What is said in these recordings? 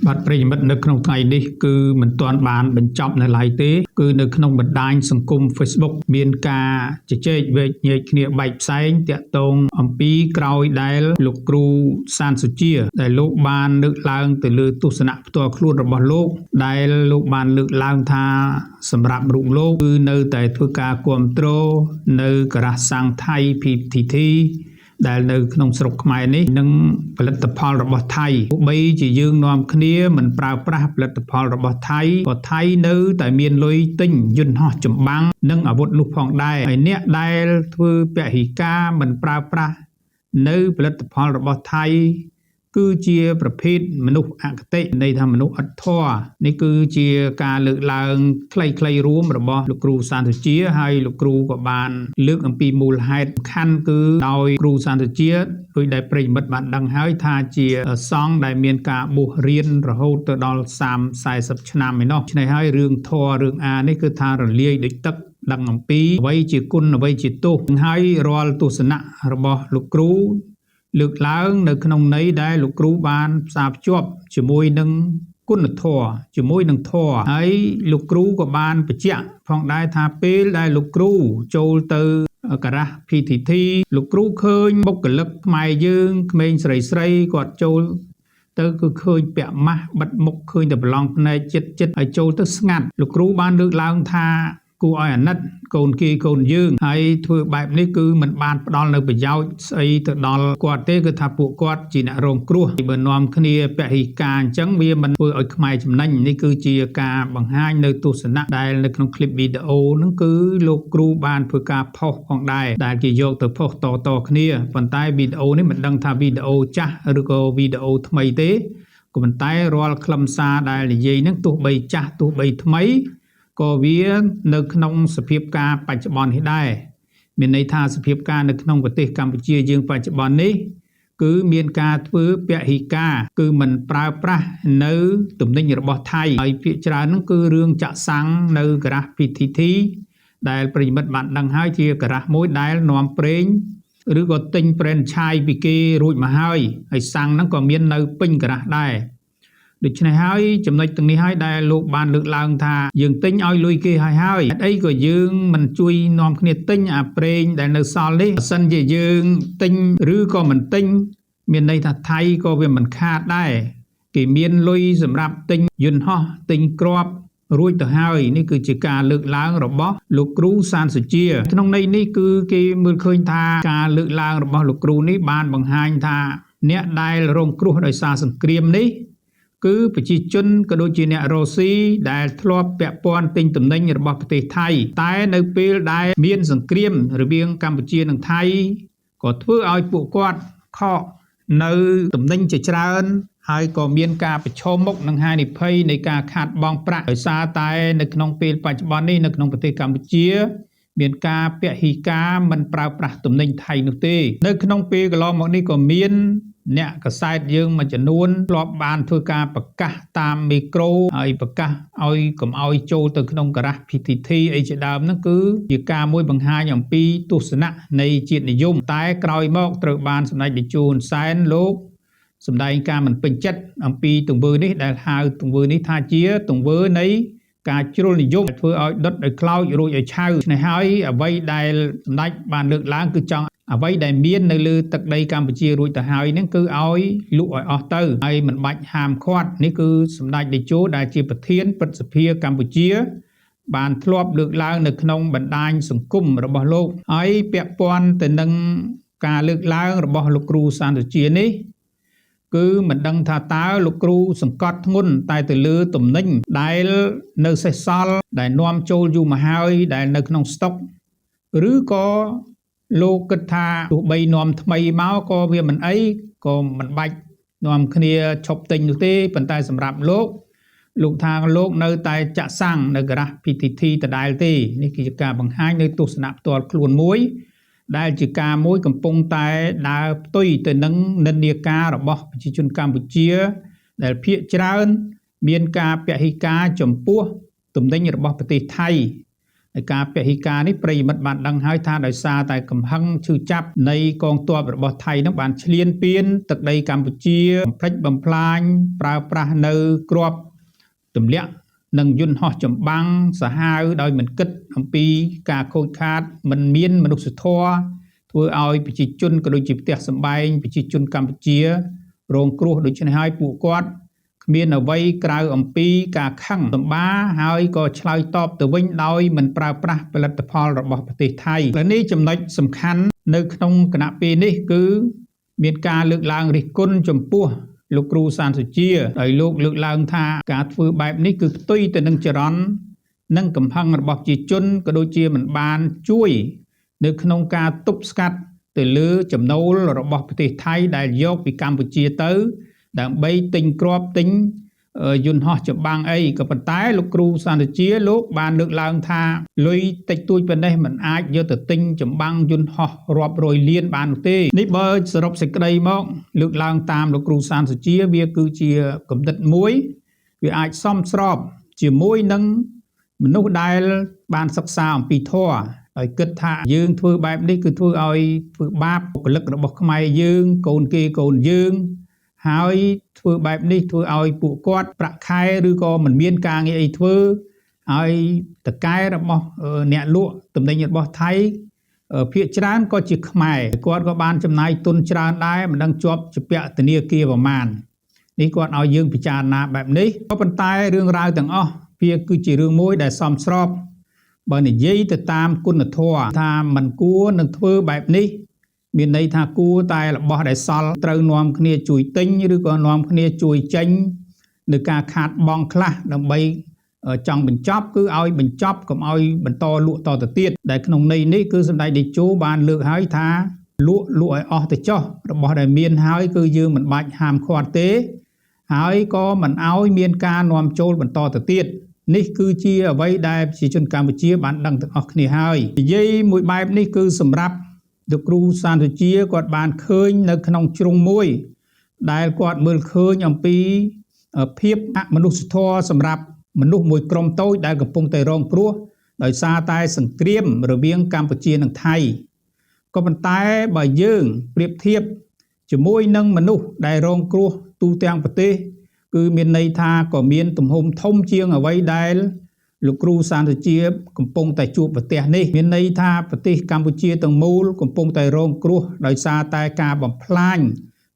บัตรประยมิตรในขนมไทยนี่คือมันตอนบานบรรจบในหลายเต้คือในขนมบรรดาสังคม Facebook เมียนกาจะเจ๊เวกเนยเนี่ยใบไซน์เตะตรงอัมพีกราวได้ลูกครูซานสุเจียได้ลูกบานลึกลางแต่ลือตุสนะตัวครูระบโลกได้ลูกบานลึกลางทาสำหรับรุ่งโลกคือในแต่ทุกการควมโตในกระสังไทยพีทีได้ในขนมสรุปหมายนี้นั่งผลิตภัณฑ์ระบบไทยใบจะยืงนอมเคลียมันปราบปราผลิตภัณฑ์ระบบไทยก็ไทยเนื้อแต่เมียนลอยติ้งยุนห่อจุ่มบังนั่งอาวุธลูกพองได้ไอเนี้ยได้คือเปียหิกามันปราบปราเนื้อผลิตภัณฑ์ระบบไทยคือเจียประเภทมนุษย์อักเตในทางมนุษย์อัตถัวนี่คือเจียการเลือกลางใครรวมระบบลูกครูซานตุเจียให้ลูกครูกับบานเลือกอันปีมูลเหตุขั้นคือโดยครูซานตุเจียโดยได้ประมิตรบัตรดังให้ทาเจียซองได้เมียนกาบุเรียนระหูตดอลสามสายสับชนามไม่นอกในให้เรื่องทอเรื่องอานี่คือทาระเลียดิตักดังอันปีไว้จีกุนไว้จีตุให้รอลตุสนะระบบลูกครูเลือกล้างในขนมนี้ได้ลูกครูบานสาบจบจมวยหนึ่งกุนทอจมวยหนึ่งทอให้ลูกครูกับบานไปเจ้าพองได้ทาเปลได้ลูกครูโจลเตอกระพิธีทีลูกครูเคยบกกลึกไม่ยืงเมงใส่กอดโจลเตอคือเคยเปียมะบัดมกเคยแต่บลองในจิตไอโจลเตอสงัดลูกครูบานเลือกล้างทากูอ้อยนัดโกนกีโกนยืงให้ทั่วแบบนี้คือมันบานดอลในประโยชน์ไอ้ตัวดอลกวาดเต้คือทับปวกกวาดจีนโรงครัวเบอร์นอมคณีเปะหิการจังเวียมันเพื่อเอาขมายจำนั่นนี่คือจีการบางห้างในตุสนะได้ในขนมคลิปวิดีโอนั่นคือโลกครูบานเพื่อการพอกของได้จีโยกตัวพอกต่อคณีปันใต้วิดีโอนี่มันดังทาวิดีโอจ้าหรือก็วิดีโอทำไมเต้ก็มันใต้รอลคลำซาได้เลยยัยนั่งตัวใบจ้าตัวใบทำไมก็เวียนในขนมสภาพการปัจจุบันให้ได้มีในทางสภาพการในขนมประเทศกัมพูชียังปัจจุบันนี้คือมีการฟื้นเปียหิกาคือมันปราบปราในตุ่มในระบบไทยไอพิจารณานั่นคือเรื่องจะสังในกระพิธีทีได้ปริมาณบัตรดังให้เชียกระมวยได้นอมเปร่งหรือก็ติงเปรนชายปีเกรุ่ยมาให้ไอสังนั่นก็มีในปิ้งกระได้ดิฉันให้จำนวนตรงนี้ให้ได้ลูกบานเลือกลางทายังติ้งเอาลุยเกยให้ไอ้ก็ยืงมันช่วยนอมเนี่ยติ้งเปร่งได้ในซอลนี้สันจะยืงติ้งหรือก็มันติ้งเมียนในไทยก็เป็นมันคาดได้กี่เมียนลุยสำหรับติ้งยืนห่อติ้งกรอบรุ่ยต่อให้นี่คือจิการเลือกล้างระบบลูกครูซานสุเจียตรงในนี่คือกี่มือเคยทาการเลือกล้างระบบลูกครูนี้บานบางหายทาเนี่ยได้โรงครูโดยซาสังเกตนี้คือประชาชนกระโดดจีเนโรซีได้ทลอบแปะปอนติงตุ่มในระบบประเทศไทยแต่ในปีได้เมียนสังเกตหรือเบียงกัมพูชีในไทยก็เพื่อเอาปุกกอดข้อในตุ่มในจะเจริญให้ก็เมียนการประชมมกนังไฮในเพยในการขาดบองประโดยซาตายในขนมปีปัจจุบันนี้ในขนมประเทศกัมพูชีเมียนการเปียหิกามันปราบปราตุ่มในไทยนุเตในขนมปีก็ลองมองนี่ก็เมียนเนี่ยก็ใส่ยืงมันจะนูนรอบบานเพื่อการประกาศตามมิโครไอประกาศเอากับเอาโจตึกนงกระพิธีทีไอจะดามนั่นคือกิจการมวยบางหาอย่างปีตุสนะในจิตนิยมแต่กลอยมอกตรบานสมัยดิจูนแสนโลกสมัยการมันเป็นจัดอันปีตรงเบอร์นี้ได้หาตรงเบอร์นี้ท่าเจียตรงเบอร์นี้การจุลนิยมเพื่อเอาดดไอคลาวอยู่ไอเช่าในหายเอาไว้ได้สมัยบานเลือกล้างคือจังเอาไว้ได้เมียนในลือตักใดกัมพูชีรุ่ยแต่หายนั่นคือเอาลุกออกเตอร์ไอมันบัดหามควดนี่คือสมัยดิจูได้จีประเทียนปฏิเพียกัมพูชีบานทลบเลือกล้างในขนมบรรดาสังคมระบบโลกไอเปียปอนแต่นังการเลือกล้างระบบลูกครูซานตุเจียนี้คือมันดังท่าตาลูกครูสังกัดงุนตายแต่ลือตุ่มนิ่งได้ในเซซอลได้นวมโจอยู่มาหายได้ในขนมสต็อกหรือก็โลกกถาตัวใบนอมทำไมเมาก็เวียมันไอ้ก็มันใบนอมเคลียชอบติงตัวเต้ปันตายสำหรับโลกลูกทางโลกในตายจะสร้างในกระพิธีทีแต่ได้เต้นี่กิจการบางห้างในตุสนับตัวคลวนมวยได้กิจการมวยกับปงตายดาวตุยแต่นังนันเนียการระบบประชาชนกัมพูชีได้เพียรเจริญเมียนกาเปียหิกาจมปัวตุ่มได้ระบบประเทศไทย ហើយការពហិការនេះប្រិយមិត្តបានដឹងហើយថាដោយសារតែកំហឹងឈឺចាប់នៃកងទ័ពរបស់ថៃនឹងបានឈ្លានពានទឹកដីកម្ពុជាបំផ្លិចបំផ្លាញប្រើប្រាស់នៅគ្រាប់ទម្លាក់និងយន្តហោះចម្បាំងសាហាវដោយមិនគិតអំពីការខូចខាតមិនមានមនុស្សធម៌ធ្វើឲ្យប្រជាជនក៏ដូចជាផ្ទះសម្បែងប្រជាជនកម្ពុជារងគ្រោះដូច្នេះហើយពួកគាត់គ្មានអ្វីក្រៅអំពីការខឹងសម្បាហើយក៏ឆ្លើយតបទៅវិញដោយមិនប្រើប្រាស់ផលិតផលរបស់ប្រទេសថៃและនេះចំណុចសំខាន់នៅក្នុងគណៈពេលនេះគឺមានការលើកឡើងរិះគន់ចំពោះលោកគ្រូសានសុជាដោយលោកលើកឡើងថាការធ្វើបែបនេះគឺផ្ទុយទៅនឹងចរន្តនិងកំហឹងរបស់ប្រជាជនក៏ដូចជាមិនបានជួយនៅក្នុងការទប់ស្កាត់ទៅលើចំណូលរបស់ប្រទេសថៃដែលយកពីកម្ពុជាទៅដើម្បីទិញគ្រាប់ទិញយន្តហោះចម្បាំងអីក៏ប៉ុន្តែលោកគ្រូសានសុជាលោកបានលើកឡើងថាលុយតិចតួចប៉ុណ្ណេះមិនអាចយកទៅទិញចម្បាំងយន្តហោះរាប់រយលានបាននោះទេនេះបើសរុបសេចក្តីមកលើកឡើងតាមលោកគ្រូសានសុជាវាគឺជាគំនិតមួយវាអាចសមស្របជាមួយនឹងមនុស្សដែលបានសិក្សាអំពីធម៌ហើយគិតថាយើងធ្វើបែបនេះគឺធ្វើឲ្យធ្វើបាបបុគ្គលិករបស់ខ្មែរយើងកូនគេកូនយើងហើយធ្វើបែបនេះធ្វើឲ្យពួកគាត់ប្រាក់ខែឬក៏មិនមានការងារអីធ្វើហើយតកែរបស់អ្នកលក់ទំនិញរបស់ថៃភាគច្រើនក៏ជាខ្មែរគាត់ក៏បានចំណាយទុនច្រើនដែរមិនដឹងជាប់ជាពាក់ធនាគារប្រមាណនេះគាត់ឲ្យយើងពិចារណាបែបនេះក៏ប៉ុន្តែរឿងរ៉ាវទាំងអស់វាគឺជារឿងមួយដែលសមស្របបើនិយាយទៅតាមគុណធម៌ថាមិនគួរនឹងធ្វើបែបនេះមានន័យថាគួរតែរបស់ដែលសល់ត្រូវនាំគ្នាជួយទិញឬក៏នាំគ្នាជួយចេញនៅការខាតបង់ខ្លះដើម្បីចង់បញ្ចប់គឺឲ្យបញ្ចប់កុំឲ្យបន្តលក់តទៅទៀតដែលក្នុងន័យនេះគឺសម្ដេចតេជោបានលើកហើយថាលក់ឲ្យអស់ទៅចុះរបស់ដែលមានហើយគឺយើងមិនបាច់ហាមឃាត់ទេហើយក៏មិនឲ្យមានការនាំចូលបន្តទៅទៀតនេះគឺជាអ្វីដែលប្រជាជនកម្ពុជាបានដឹងទាំងអស់គ្នាហើយនិយាយមួយបែបនេះគឺសម្រាប់លោកគ្រូសានសុជាគាត់បានឃើញនៅក្នុងជ្រុងមួយដែលគាត់មើលឃើញអំពីភាពអមនុស្សធម៌សម្រាប់មនុស្សមួយក្រុមតូចដែលកំពុងតែរងគ្រោះដោយសារតែសង្គ្រាមរវាងកម្ពុជានិងថៃក៏ប៉ុន្តែបើយើងប្រៀបធៀបជាមួយនឹងមនុស្សដែលរងគ្រោះទូទាំងប្រទេសគឺមានន័យថាក៏មានទំហំធំជាងអ្វីដែលលោកគ្រូសានសុជាកំពុងតែជួបប្រទះនេះមានន័យថាប្រទេសកម្ពុជាទាំងមូលកំពុងតែរងគ្រោះដោយសារតែការបំផ្លាញ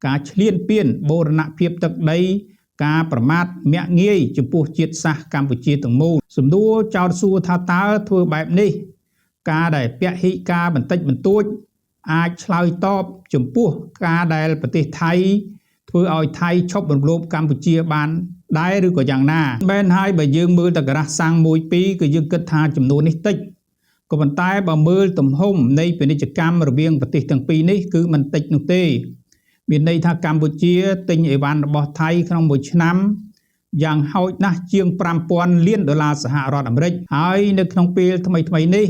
ការឈ្លានពានបូរណភាពទឹកដីការប្រមាថមាក់ងាយចំពោះជាតិសាសន៍កម្ពុជាទាំងមូលសំណួរចោទសួរថាតើធ្វើបែបនេះការដែលពហិការបន្តិចបន្តួចអាចឆ្លើយតបចំពោះការដែលប្រទេសថៃធ្វើឲ្យថៃឈប់រំលោភកម្ពុជាបានដែរឬក៏យ៉ាងណាមែនហើយបើយើងមើលតក្រាស់សាំង1 2គឺយើងគិតថាចំនួននេះតិចក៏ប៉ុន្តែបើមើលទំហំនៃពាណិជ្ជកម្មរវាងប្រទេសទាំងពីរនេះគឺមិនតិចនោះទេមានន័យថាកម្ពុជាទិញអីវ៉ាន់របស់ថៃក្នុងមួយឆ្នាំយ៉ាងហោចណាស់ជាង$5000 លានសហរដ្ឋអាមេរិកហើយនៅក្នុងពេលថ្មីនេះ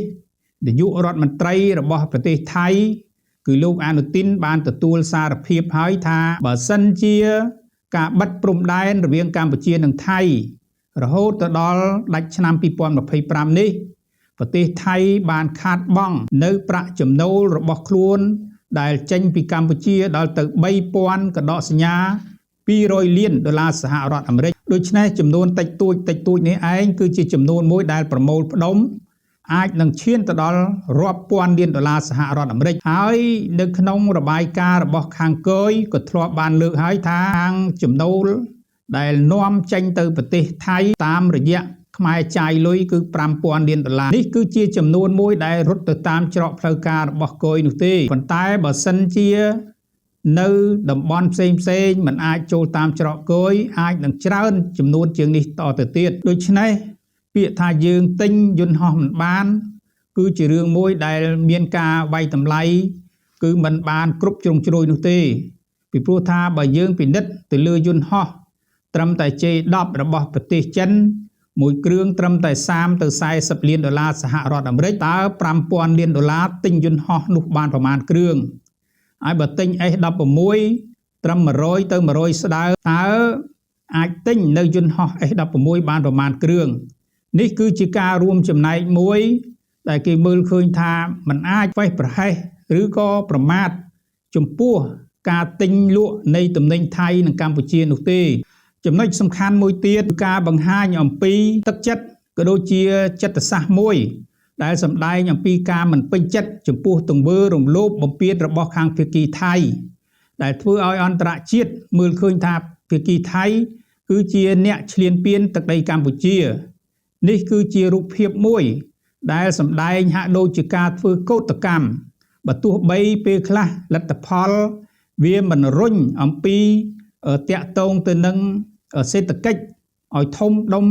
នាយករដ្ឋមន្ត្រីរបស់ប្រទេសថៃគឺលោកអនុទីនបានទទួលសារភាពហើយថាបើសិនជាការបិទព្រំដែនរវាងកម្ពុជានិងថៃរហូតទៅដល់ដាច់ឆ្នាំ2025នេះប្រទេសថៃបានខាតបង់នៅប្រាក់ចំណូលរបស់ខ្លួនដែលចេញពីកម្ពុជាដល់ទៅ3000កដកសញ្ញា$200 លានសហរដ្ឋអាមេរិកដូច្នេះចំនួនតិចតួចនេះឯងគឺជាចំនួនមួយដែលប្រមូលផ្ដុំអាចនឹងឈានទៅដល់រាប់ពាន់លាន$សហរដ្ឋអាមេរិកហើយនៅក្នុងរបាយការណ៍របស់ខាងកុយក៏ធ្លាប់បានលើកហើយថាខាងចំណូលដែលនាំចេញទៅប្រទេសថៃតាមរយៈខ្មែរចាយលុយគឺ$5000 លាននេះគឺជាចំនួនមួយដែលរត់ទៅតាមច្រកផ្លូវការរបស់កុយនោះទេប៉ុន្តែបើសិនជានៅតំបន់ផ្សេងមិនអាចចូលតាមច្រកកុយអាចនឹងច្រើនចំនួនជាងនេះតទៅទៀតដូច្នេះពាក្យថាយើងទិញយន្តហោះមិនបានគឺជារឿងមួយដែលមានការវាយតម្លៃគឺមិនបានគ្រប់ជ្រុងជ្រោយនោះទេពីព្រោះថាបើយើងពិនិត្យទៅលើយន្តហោះត្រឹមតែ J10 របស់ប្រទេសចិនមួយគ្រឿងត្រឹមតែ30ទៅ40 លាន$សហរដ្ឋអាមេរិកតើ$5000 លានទិញយន្តហោះនោះបានប្រមាណគ្រឿងហើយបើទិញ S16 ត្រឹម100ទៅ100ស្ដើតើអាចទិញនៅយន្តហោះ S16 បានប្រមាណគ្រឿងនេះគឺជាការរួមចំណែកមួយ ដែលគេមើលឃើញថាมันអាចផ្វេសប្រហែសឬក៏ប្រមាថចំពោះការទិញលក់នៃទំនិញថៃនិងកម្ពុជានោះទេចំណុចសំខាន់មួយទៀតគឺការបង្ហាញអំពីទឹកចិត្តក៏ដូចជាចិត្តសាស្ត្រមួយដែលសម្ដែងអំពីការមិនពេញចិត្តចំពោះទង្វើរំលោភបំពានរបស់ខាងភាគីថៃដែលធ្វើឲ្យអន្តរជាតិមើលឃើញថាភាគីថៃគឺជាអ្នកឈ្លានពានទឹកដីកម្ពុជានេះគឺជារូបភាពមួយដែលសម្ដែងហាក់ដូចជាការធ្វើកោតកម្មបើទោះបីពេលខ្លះលទ្ធផលវាមិនរុញអំពីតាក់ទងទៅនឹងសេដ្ឋកិច្ចឲ្យធំដុំ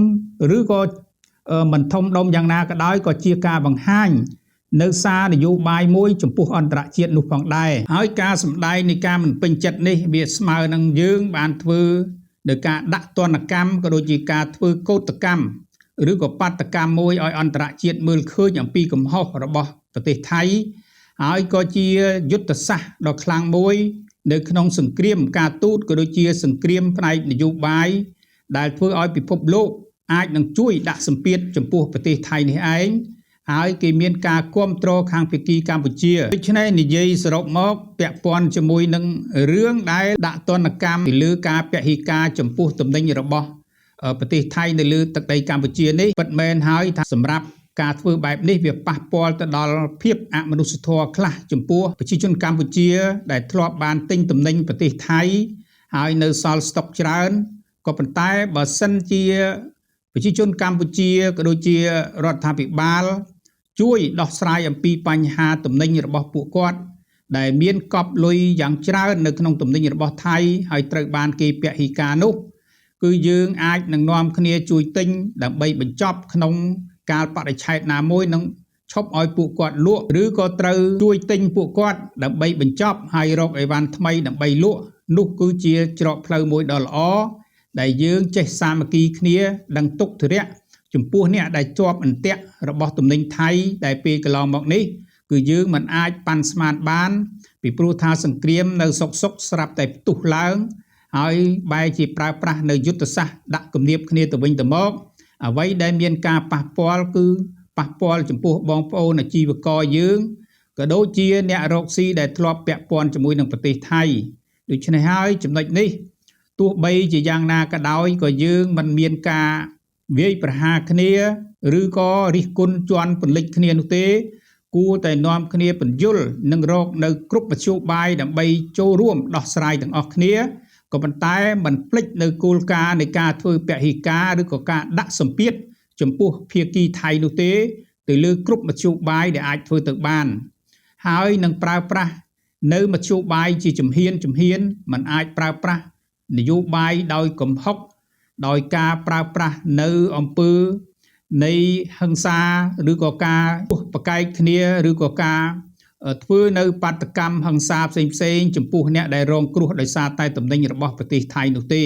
ឬក៏មិនធំដុំយ៉ាងណាក៏ដោយក៏ជាការបង្ហាញនៅសារនយោបាយមួយចំពោះអន្តរជាតិនោះផងដែរហើយការសម្ដែងនៃការមិនពេញចិត្តនេះវាស្មើនឹងយើងបានធ្វើដោយការដាក់ទណ្ឌកម្មក៏ដូចជាការធ្វើកោតកម្មឬក៏បាតកម្មមួយឲ្យអន្តរជាតិមើលឃើញអំពីកំហុសរបស់ប្រទេសថៃហើយក៏ជាយុទ្ធសាស្ត្រដ៏ខ្លាំងមួយនៅក្នុងសង្គ្រាមការទូតក៏ដូចជាសង្គ្រាមផ្នែកនយោបាយដែលធ្វើឲ្យពិភពលោកអាចនឹងជួយដាក់សម្ពាធចំពោះប្រទេសថៃនេះឯងហើយគេមានការគ្រប់គ្រងខាងភាគីកម្ពុជាដូច្នេះនិយាយសរុបមកពាក់ព័ន្ធជាមួយនឹងរឿងដែលដាក់ទណ្ឌកម្មទៅលើការពហិការចំពោះទំនិញរបស់ប្រទេសថៃនៅលើទឹកដីកម្ពុជានេះពិតមែនហើយថាសម្រាប់ការធ្វើបែបនេះវាប៉ះពាល់ទៅដល់ភាពអមនុស្សធម៌ខ្លះចំពោះប្រជាជនកម្ពុជាដែលធ្លាប់បានទិញទំនិញប្រទេសថៃហើយនៅសល់ស្តុកច្រើនក៏ប៉ុន្តែបើសិនជាប្រជាជនកម្ពុជាក៏ដូចជារដ្ឋាភិបាលជួយដោះស្រាយអំពីបញ្ហាទំនិញរបស់ពួកគាត់ដែលមានកប់លុយយ៉ាងច្រើននៅក្នុងទំនិញរបស់ថៃហើយត្រូវបានគេពហិការនោះគឺយើងអាចនឹងនាំគ្នាជួយទិញដើម្បីបញ្ចប់ក្នុងកាលបរិច្ឆេទណាមួយនឹងឈប់ឲ្យពួកគាត់លក់ឬក៏ត្រូវជួយទិញពួកគាត់ដើម្បីបញ្ចប់ហើយរកអីវ៉ាន់ថ្មីដើម្បីលក់នោះគឺជាច្រកផ្លូវមួយដ៏ល្អដែលយើងចេះសាមគ្គីគ្នាដឹងទុក្ខធុរៈចំពោះអ្នកដែលជាប់អន្ទាក់របស់ទំនិញថៃដែលពេលកន្លងមកនេះគឺយើងមិនអាចប៉ាន់ស្មានបានពីព្រោះថាសង្គ្រាមនៅសុកស្រាប់តែផ្ទុះឡើងហើយបែរជាប្រើប្រាស់នៅយុទ្ធសាស្ត្រដាក់គំនាបគ្នាទៅវិញទៅមកអ្វីដែលមានការប៉ះពាល់គឺប៉ះពាល់ចំពោះបងប្អូនអាជីវករយើងក៏ដូចជាអ្នករកស៊ីដែលធ្លាប់ពាក់ព័ន្ធជាមួយនឹងប្រទេសថៃដូច្នេះហើយចំណុចនេះទោះបីជាយ៉ាងណាក៏ដោយក៏យើងមិនមានការវាយប្រហារគ្នាឬក៏រិះគន់ជន់ពន្លិចគ្នានោះទេគួរតែនាំគ្នាបញ្យល់និងរកនៅគ្រប់មធ្យោបាយដើម្បីចូលរួមដោះស្រាយទាំងអស់គ្នាក៏ប៉ុន្តែមិនភ្លេចនៅគោលការណ៍នៃការធ្វើពហិការឬក៏ការដាក់សម្ពាធចំពោះភាគីថៃនោះទេទៅលើគ្រប់មធ្យោបាយដែលអាចធ្វើទៅបានហើយនឹងប្រើប្រាស់នៅមធ្យោបាយជាជំហានមិនអាចប្រើប្រាស់នយោបាយដោយកំហុកដោយការប្រើប្រាស់នៅអំពើនៃហិង្សាឬក៏ការប្រកែកគ្នាឬក៏ការធ្វើនៅបាតកម្មហិង្សាផ្សេងចំពោះអ្នកដែលរងគ្រោះដោយសារតែទំនិញរបស់ប្រទេសថៃនោះទេ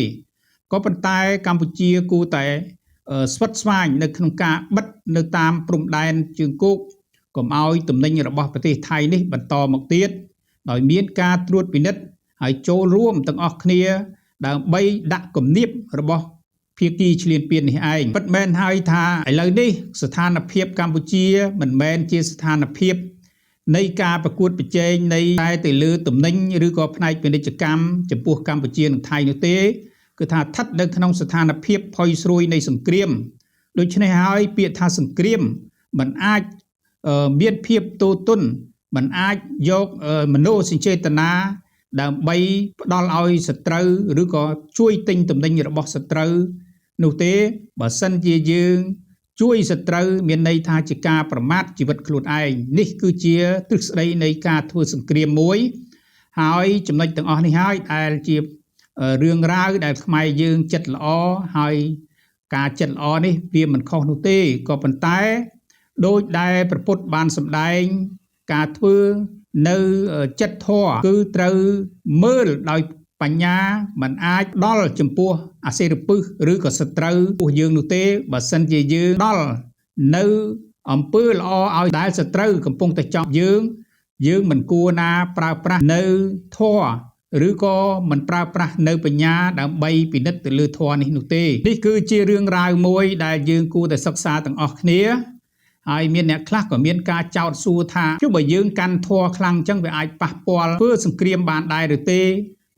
ក៏ប៉ុន្តែកម្ពុជាគួរតែស្វិតស្វាញនៅក្នុងការបិទនៅតាមព្រំដែនជើងគោកកុំឲ្យទំនិញរបស់ប្រទេសថៃនេះបន្តមកទៀតដោយមានការត្រួតពិនិត្យហើយចូលរួមទាំងអស់គ្នាដើម្បីដាក់គំនាបរបស់ភាគីឈ្លានពាននេះឯងពិតមែនហើយថាឥឡូវនេះស្ថានភាពកម្ពុជាមិនមែនជាស្ថានភាពនៃការប្រកួតប្រជែងនៃតែទៅលើទំនិញឬក៏ផ្នែកពាណិជ្ជកម្មចំពោះកម្ពុជានិងថៃនោះទេគឺថាស្ថិតនៅក្នុងស្ថានភាពផុយស្រួយនៃសង្គ្រាមដូច្នេះហើយពាក្យថាសង្គ្រាមមិនអាចមានភាពទោទណ្ឌមិនអាចយកមនោសញ្ចេតនាដើម្បីផ្ដល់ឲ្យសត្រូវឬក៏ជួយទិញទំនិញរបស់សត្រូវនោះទេបើសិនជាយើងជួយសត្រូវមានន័យថាជាការប្រមាថជីវិតខ្លួនឯងនេះគឺជាទ្រឹស្ដីនៃការធ្វើសង្គ្រាមមួយហើយចំណុចទាំងអស់នេះហើយដែលជារឿងរ៉ាវដែលខ្មែរយើងចិត្តល្អហើយការចិត្តល្អនេះវាមិនខុសនោះទេក៏ប៉ុន្តែដោយដែលព្រះពុទ្ធបានសម្ដែងការធ្វើនៅចិត្តធម៌គឺត្រូវមើលដោយបញ្ញាមិនអាចដល់ចំពោះអសិរពិសឬក៏សត្រូវពោះយើងនោះទេបើសិនជាយើងដល់នៅអំពើល្អឲ្យដែលសត្រូវកំពុងតែចង់យើងមិនគួរណាប្រើប្រាស់នៅធម៌ឬក៏មិនប្រើប្រាស់នៅបញ្ញាដើម្បីពិនិត្យទៅលើធម៌នេះនោះទេនេះគឺជារឿងរ៉ាវមួយដែលយើងគួរតែសិក្សាទាំងអស់គ្នា ហើយមានអ្នកខ្លះក៏មានការចោទសួរថាចុះបើយើងកាន់ធัวខ្លាំងចឹងវាអាចប៉ះពាល់ធ្វើសង្គ្រាមបានដែរឬទេ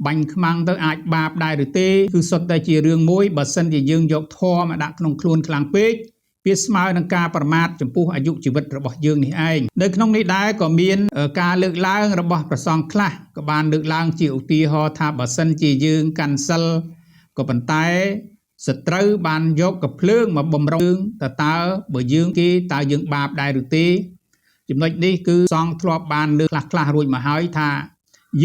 បាញ់ខ្មាំងទៅអាចបាបដែរឬទេគឺសុទ្ធតែជារឿងមួយបើសិនជាយើងយកធัวមកដាក់ក្នុងខ្លួនខ្លាំងពេកវាស្មើនឹងការប្រមាថចំពោះអាយុជីវិតរបស់យើងនេះឯងនៅក្នុងនេះដែរក៏មានការលើកឡើងរបស់ព្រះសង្ឃខ្លះក៏បានលើកឡើងជាឧទាហរណ៍ថាបើសិនជាយើងកាន់សិលក៏ប៉ុន្តែសត្រូវបានយកកាភ្លើងមកបំរុងតើបើយើងគេតើយើងបាបដែរឬទេចំណុចនេះគឺសង្ឃធ្លាប់បានលើកខ្លះរួចមកហើយថា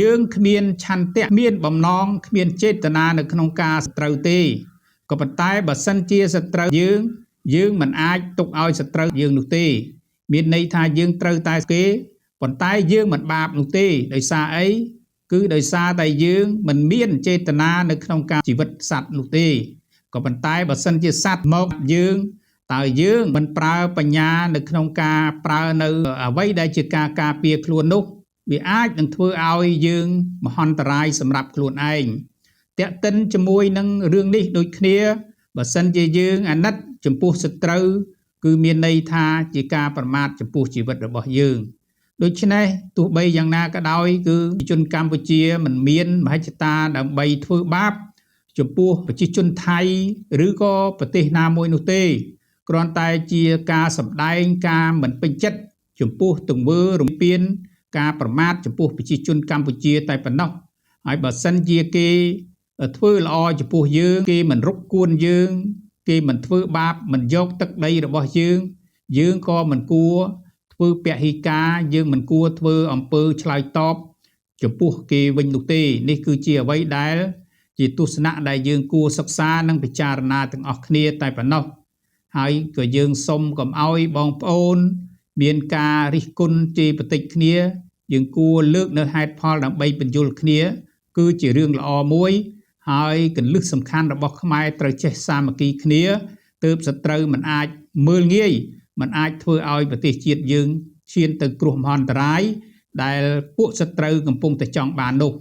យើងគ្មានឆន្ទៈគ្មានបំណងគ្មានចេតនានៅក្នុងការសត្រូវទេក៏ប៉ុន្តែបើសិនជាសត្រូវយើងមិនអាចទុកឲ្យសត្រូវយើងនោះទេមានន័យថាយើងត្រូវតែគេប៉ុន្តែយើងមិនបាបនោះទេដោយសារអីគឺដោយសារតែយើងមិនមានចេតនានៅក្នុងការជីវិតសត្វនោះទេក៏ប៉ុន្តែបើសិនជាសត្វមកយើងតើយើងមិនប្រើបញ្ញានៅក្នុងការប្រើនៅអ្វីដែលជាការការពារខ្លួននោះវាអាចនឹងធ្វើឲ្យយើងមហន្តរាយសម្រាប់ខ្លួនឯងតាក់ទិនជាមួយនឹងរឿងនេះដូចគ្នាបើសិនជាយើងអាណិតចំពោះសត្រូវគឺមានន័យថាជាការប្រមាថចំពោះជីវិតរបស់យើងដូច្នេះទោះបីយ៉ាងណាក៏ដោយគឺជនកម្ពុជាមិនមានមហិច្ឆតាដើម្បីធ្វើបាបចំពោះប្រជាជនថៃឬក៏ប្រទេសណាមួយនោះទេគ្រាន់តែជាការសម្ដែងការមិនពេញចិត្តចំពោះទង្វើរំពានការប្រមាថចំពោះប្រជាជនកម្ពុជាតែប៉ុណ្ណោះហើយបើសិនជាគេធ្វើល្អចំពោះយើងគេមិនរកគួនយើងគេមិនធ្វើបាបមិនយកទឹកដីរបស់យើងក៏មិនគួរធ្វើពហិការយើងមិនគួរធ្វើអំពើឆ្លើយតបចំពោះគេវិញនោះទេនេះគឺជាអ្វីដែលជាទស្សនៈដែលយើងគួរសិក្សានិងពិចារណាទាំងអស់គ្នាតែប៉ុណ្ណោះហើយក៏យើងសូមកុំឲ្យបងប្អូនមានការរិះគន់ជេរបន្តិចគ្នាយើងគួរលើកនៅហេតុផលដើម្បីបញ្យល់គ្នាគឺជារឿងល្អមួយហើយគន្លឹះសំខាន់របស់ខ្មែរត្រូវចេះសាមគ្គីគ្នាទើបសត្រូវមិនអាចមើលងាយមិនអាចធ្វើឲ្យប្រទេសជាតិយើងឈានទៅគ្រោះមហន្តរាយដែលពួកសត្រូវកំពុងតែចង់បាននោះ